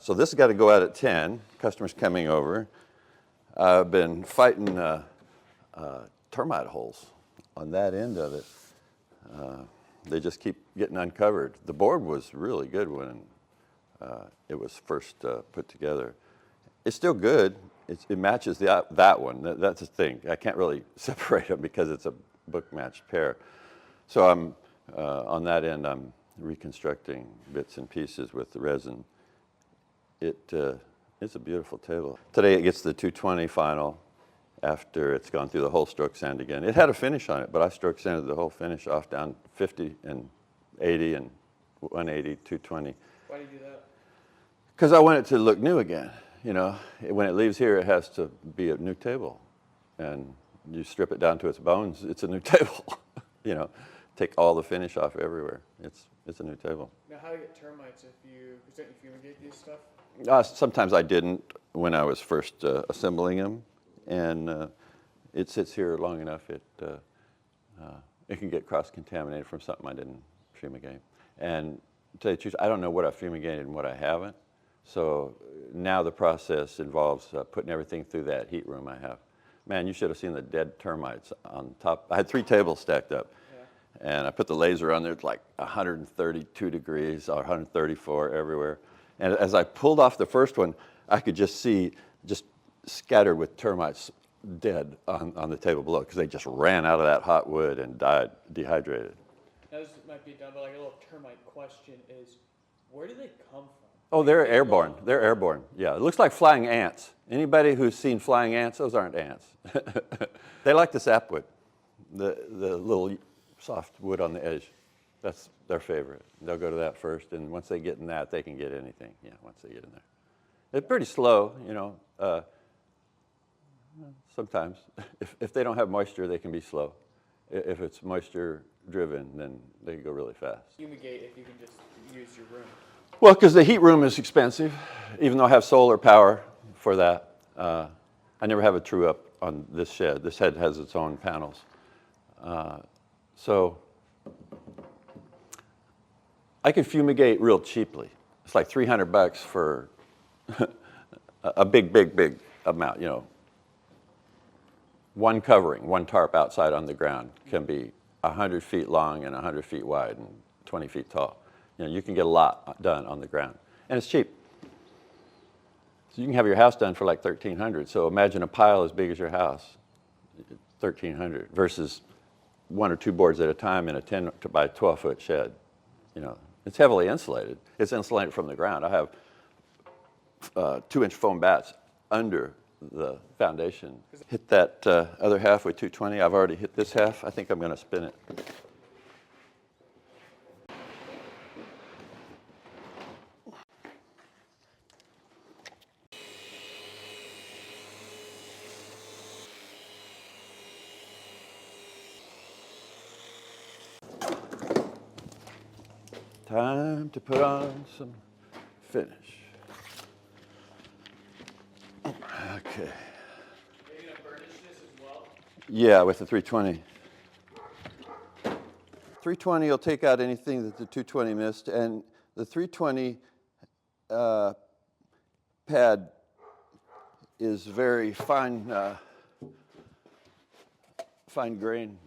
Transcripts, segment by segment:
So this has got to go out at 10. Customers coming over. I've been fighting termite holes on that end of it. They just keep getting uncovered. The board was really good when it was first put together. It's still good. It matches that one. That's the thing. I can't really separate them because it's a book-matched pair. So I'm on that end. I'm reconstructing bits and pieces with the resin. It's a beautiful table. Today it gets the 220 final after it's gone through the whole stroke sand again. It had a finish on it, but I stroke sanded the whole finish off down 50 and 80 and 180, 220. Why do you do that? Because I want it to look new again. You know, when it leaves here, it has to be a new table. And you strip it down to its bones, it's a new table. You know, take all the finish off everywhere. It's a new table. Now, how do you get termites if you fumigate these stuff? Sometimes I didn't when I was first assembling them. And it sits here long enough, it can get cross-contaminated from something I didn't fumigate. And to tell you the truth, I don't know what I fumigated and what I haven't. So now the process involves putting everything through that heat room I have. Man, you should have seen the dead termites on top. I had 3 tables stacked up. Yeah. And I put the laser on there, it's like 132 degrees, or 134 everywhere. And as I pulled off the first one, I could just see scattered with termites dead on the table below because they just ran out of that hot wood and died dehydrated. Now this might be dumb, but like a little termite question is, where do they come from? Oh, they're airborne. They're airborne. Yeah, it looks like flying ants. Anybody who's seen flying ants, those aren't ants. They like the sapwood, the little soft wood on the edge. That's their favorite. They'll go to that first, and once they get in that, they can get anything. Yeah, once they get in there. They're pretty slow, you know. Sometimes, if they don't have moisture, they can be slow. If it's moisture driven, then they can go really fast. Fumigate if you can just use your room. Well, because the heat room is expensive, even though I have solar power for that. I never have a true up on this shed. This shed has its own panels. So I can fumigate real cheaply. It's like $300 for a big amount, you know. One covering, one tarp outside on the ground can be 100 feet long and 100 feet wide and 20 feet tall. You know, you can get a lot done on the ground, and it's cheap. So you can have your house done for like $1,300. So imagine a pile as big as your house, $1,300 versus 1 or 2 boards at a time in a 10 by 12 foot shed. You know, it's heavily insulated. It's insulated from the ground. I have 2-inch foam bats under the foundation. Hit that other half with 220. I've already hit this half. I think I'm going to spin it. Time to put on some finish. Okay. Are you going to burnish this as well? Yeah, with the 320. 320 will take out anything that the 220 missed, and the 320 pad is very fine grain,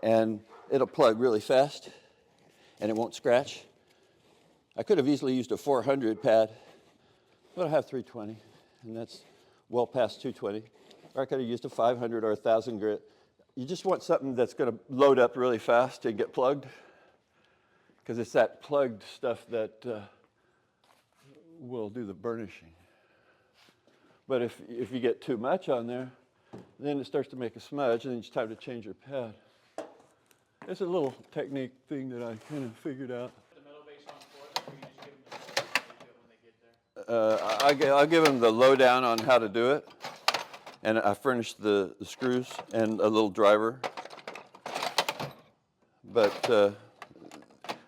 and it'll plug really fast, and it won't scratch. I could have easily used a 400 pad, but I have 320. And that's well past 220. Or I could have used a 500 or 1,000 grit. You just want something that's going to load up really fast and get plugged, because it's that plugged stuff that will do the burnishing. But if you get too much on there, then it starts to make a smudge, and then it's time to change your pad. It's a little technique thing that I kind of figured out. I'll give them the lowdown on how to do it, and I furnished the screws and a little driver. But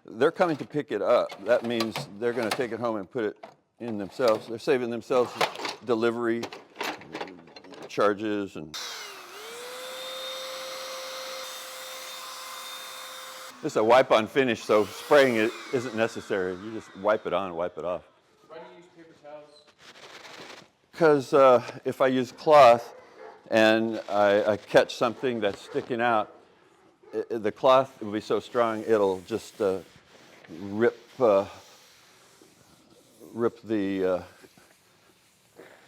they're coming to pick it up. That means they're going to take it home and put it in themselves. They're saving themselves delivery charges and. This is a wipe-on finish, so spraying it isn't necessary. You just wipe it on, wipe it off. Why do you use because if I use cloth and I catch something that's sticking out, the cloth will be so strong it'll just rip the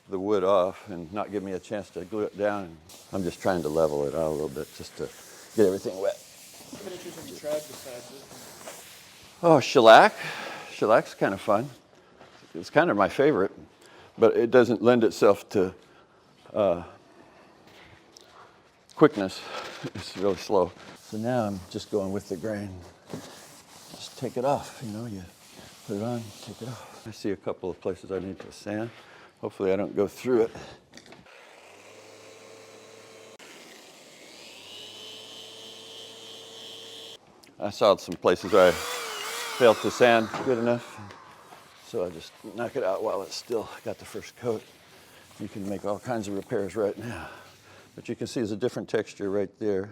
wood off and not give me a chance to glue it down. I'm just trying to level it out a little bit just to get everything wet. What finishes have you tried besides this? Oh, shellac. Shellac's kind of fun. It's kind of my favorite, but it doesn't lend itself to quickness. It's really slow. So now I'm just going with the grain. Just take it off, you know, you put it on, take it off. I see a couple of places I need to sand. Hopefully I don't go through it. I saw some places where I failed to sand good enough, so I just knock it out while it's still got the first coat. You can make all kinds of repairs right now. But you can see there's a different texture right there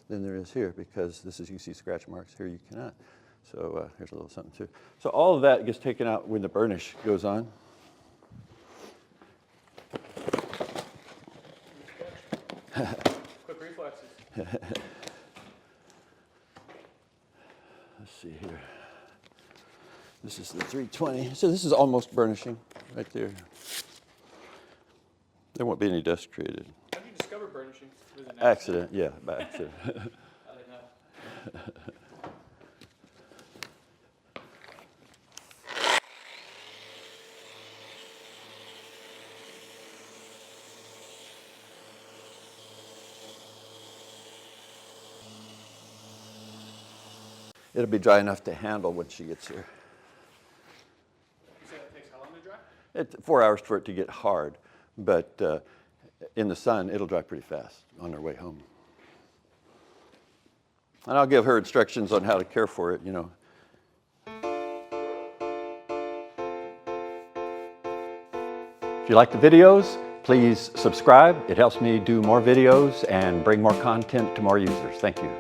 than there is here, because this is, you see scratch marks here, you cannot. So here's a little something too. So all of that gets taken out when the burnish goes on. Quick reflexes. Let's see here. This is the 320. So this is almost burnishing right there. There won't be any dust created. How did you discover burnishing? Was it an Accident, yeah, by accident. I didn't know. It'll be dry enough to handle when she gets here. You said it takes how long to dry? 4 hours for it to get hard, but in the sun, it'll dry pretty fast on our way home. And I'll give her instructions on how to care for it, you know. If you like the videos, please subscribe. It helps me do more videos and bring more content to more users. Thank you.